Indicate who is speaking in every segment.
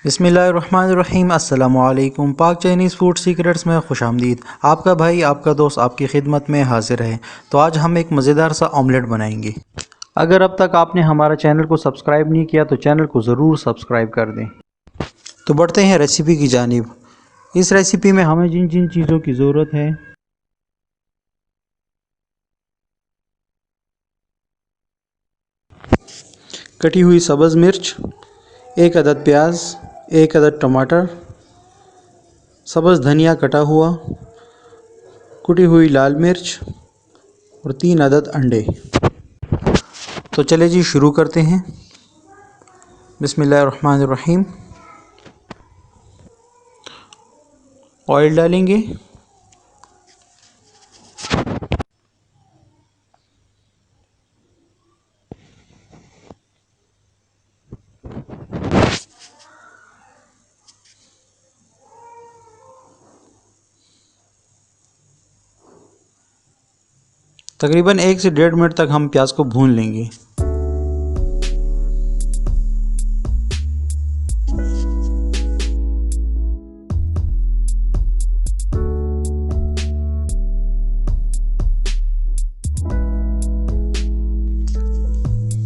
Speaker 1: बिस्मिल्लाहिर्रहमानिर्रहीम। अस्सलामुअलैकुम। पाक चाइनीज़ फूड सीक्रेट्स में खुशामदीद। आपका भाई आपका दोस्त आपकी खिदमत में हाजिर है। तो आज हम एक मज़ेदार सा ऑमलेट बनाएंगे। अगर अब तक आपने हमारा चैनल को सब्सक्राइब नहीं किया तो चैनल को ज़रूर सब्सक्राइब कर दें। तो बढ़ते हैं रेसिपी की जानिब। इस रेसिपी में हमें जिन जिन चीज़ों की ज़रूरत है, कटी हुई सब्ज़ मिर्च, 1 अदद प्याज, 1 अदद टमाटर, सब्ज़ धनिया कटा हुआ, कुटी हुई लाल मिर्च और 3 अदद अंडे। तो चले जी शुरू करते हैं। बिस्मिल्लाहिर्रहमानिर्रहीम। ऑयल डालेंगे, तकरीबन 1 से 1.5 मिनट तक हम प्याज को भून लेंगे।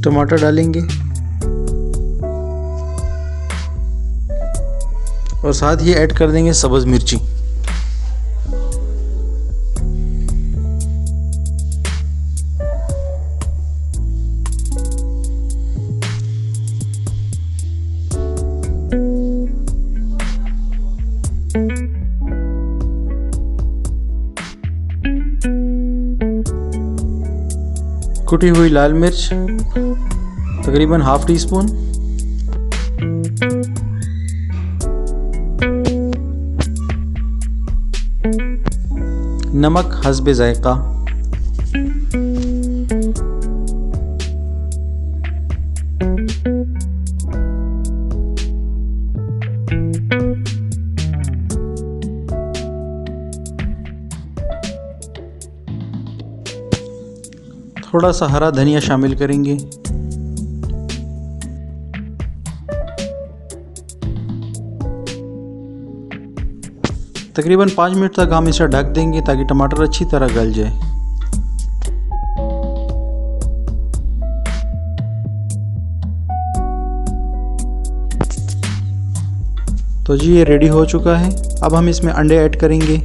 Speaker 1: टमाटर डालेंगे और साथ ही ऐड कर देंगे सब्ज़ मिर्ची। कुटी हुई लाल मिर्च तकरीबन ½ टीस्पून, नमक हस्बे जायका, थोड़ा सा हरा धनिया शामिल करेंगे। तकरीबन 5 मिनट तक हम इसे ढक देंगे ताकि टमाटर अच्छी तरह गल जाए। तो जी ये रेडी हो चुका है। अब हम इसमें अंडे ऐड करेंगे।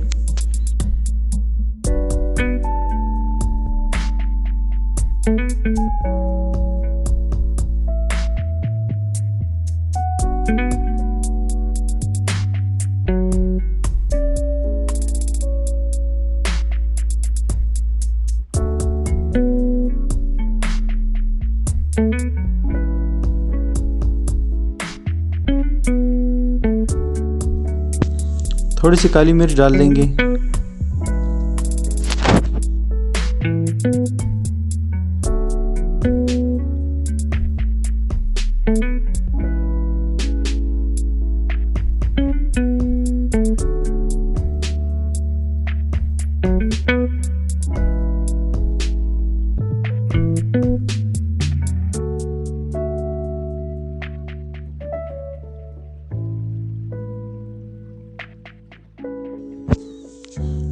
Speaker 1: थोड़ी सी काली मिर्च डाल देंगे।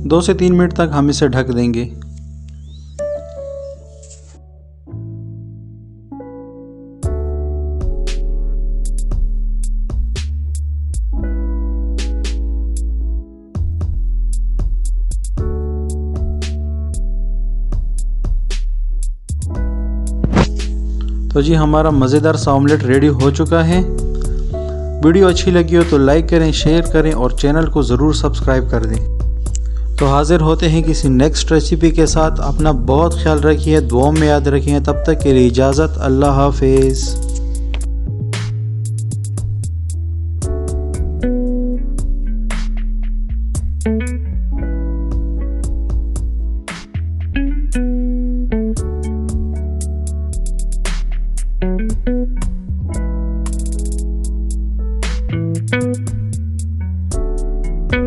Speaker 1: दो से 3 मिनट तक हम इसे ढक देंगे। तो जी हमारा मज़ेदार सा ऑमलेट रेडी हो चुका है। वीडियो अच्छी लगी हो तो लाइक करें, शेयर करें और चैनल को ज़रूर सब्सक्राइब कर दें। तो हाज़िर होते हैं किसी नेक्स्ट रेसिपी के साथ। अपना बहुत ख्याल रखिए, दुआओं में याद रखिए। तब तक के लिए इजाज़त। अल्लाह हाफ़िज़।